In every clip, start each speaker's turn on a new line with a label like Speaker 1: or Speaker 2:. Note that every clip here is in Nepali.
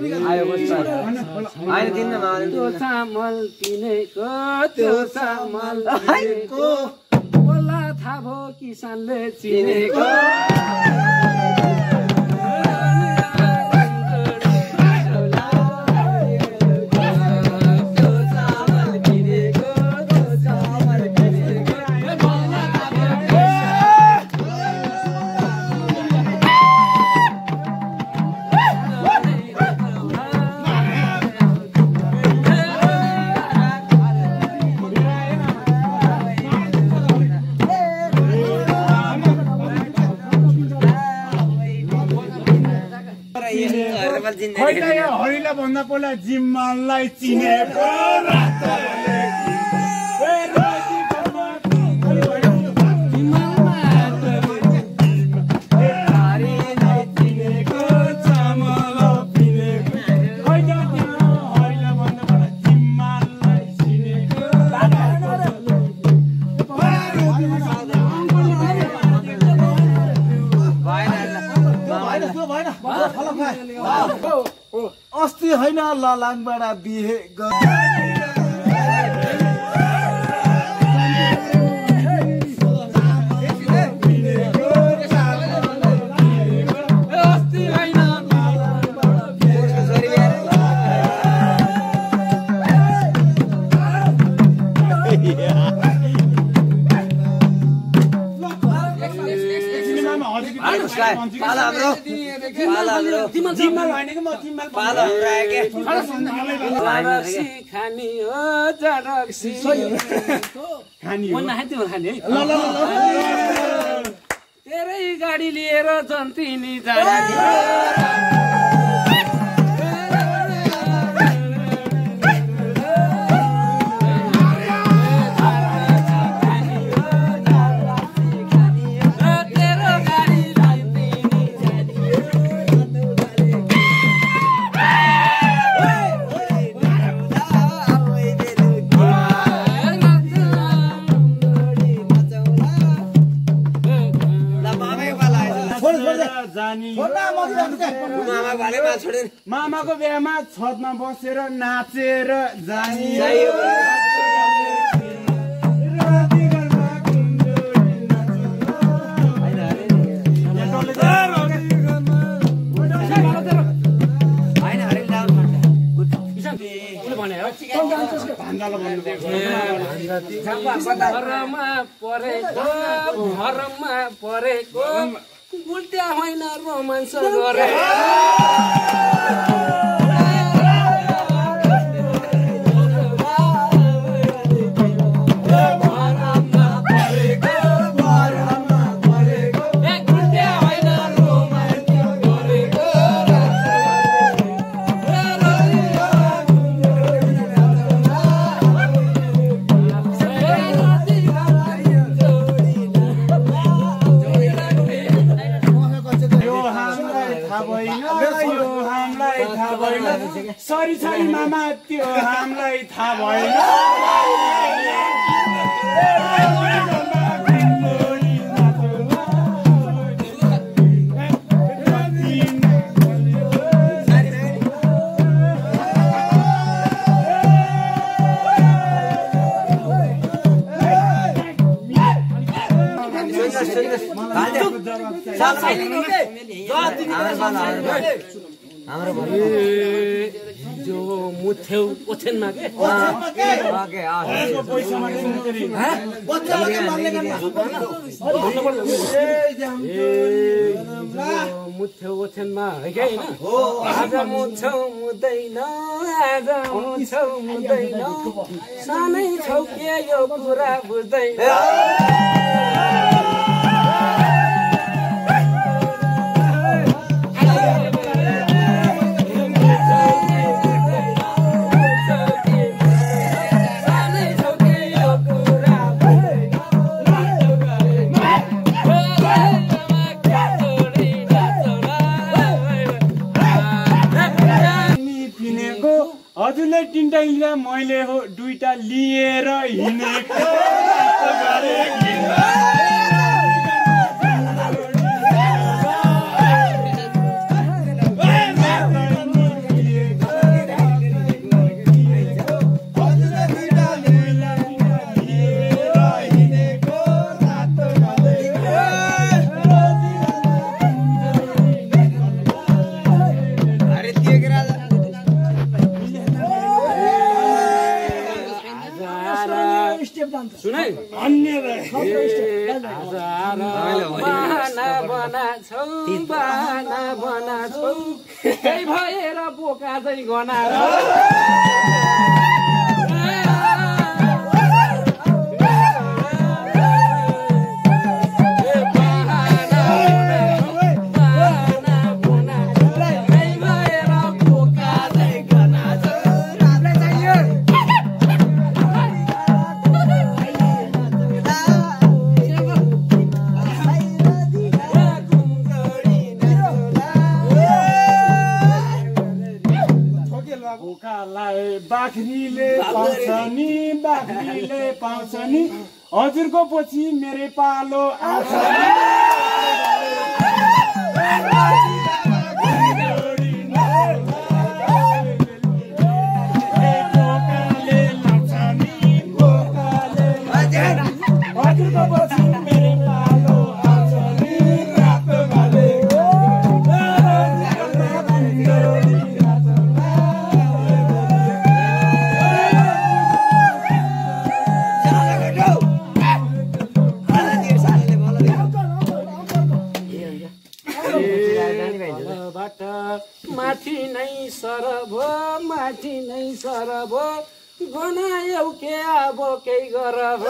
Speaker 1: आयो बस आयो दिन त्यो चामल किनेको त्यो चामल किनेको बोला थाहा भयो किसानले चिनेको
Speaker 2: हरिला भन्दा पहिला जिम्मालाई चिनेको
Speaker 3: अस्ति होइन ललाङबाट बिहे
Speaker 1: तेरै गाडी लिएर जन्तिनी जाने
Speaker 2: मामाको बिहामा छतमा बसेर नाचेर जाने
Speaker 1: घरमा परेको उल्टा होइन रोमान्स गरे
Speaker 2: सरी सरी मामा त्यो हामीलाई थाहा भएन जो मुथ्यौ ओछेनमा के मुथ्यौ ओछेनमा है के हैन आज मुछौ मुदैन आज मुछौ मुदैन सानै छौ के यो कुरा बुझ्दैन हजुरले तिनटा लिँदा मैले हो दुईटा लिएर हिँडेको सुनै बना छौ त्यही भएर बोका चाहिँ गना
Speaker 3: बाख्रीले पाउँछ नि हजुरको पछि मेरै पालो आउँछ हजुरको पछि मेरै पालो आउँछ नि रातो गाले
Speaker 2: माथि नै सरब गनायौ के अब केही गरब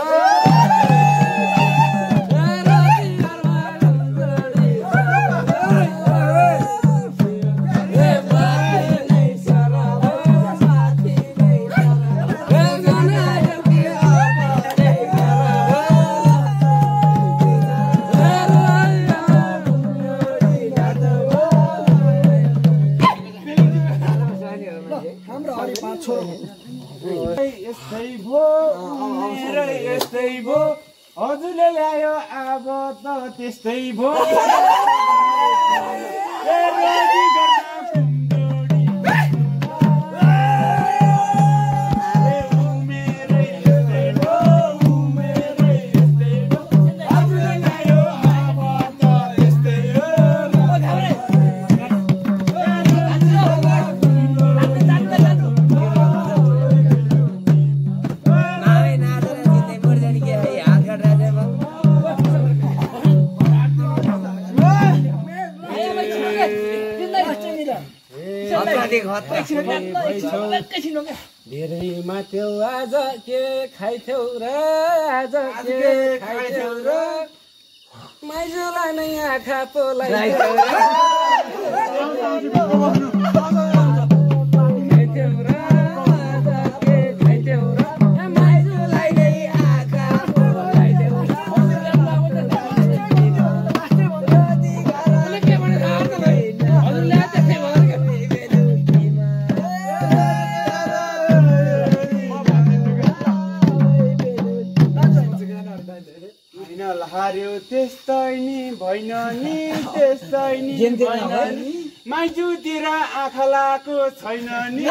Speaker 3: यस्तै भो हजुरले ल्यायो अब त त्यस्तै भो
Speaker 2: धेरै माथ्यौ आज के खाइथ्यौ र आज के खाइथ्यौ र माइजूलाई नै आँखा पोलाइथ्यौ र खाइथ्यौ र आज के खाइथ्यौ र माइजूलाई नै आँखा पोलाइथ्यौ
Speaker 3: हार्यो त्यस्तै नि भएन नि त्यस्तै नि भएन नि माइजूतिर आँखा लाएको छैन नि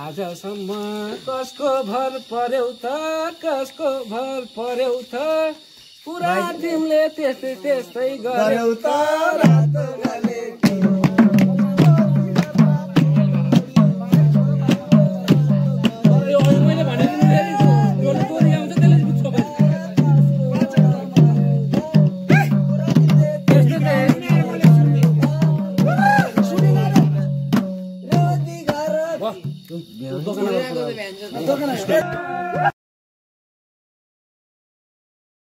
Speaker 2: आजसम्म कसको भर पर्यौ त कसको भर पर्यौ त पुरा तिमीले त्यस्तै त्यस्तै गर्यौ त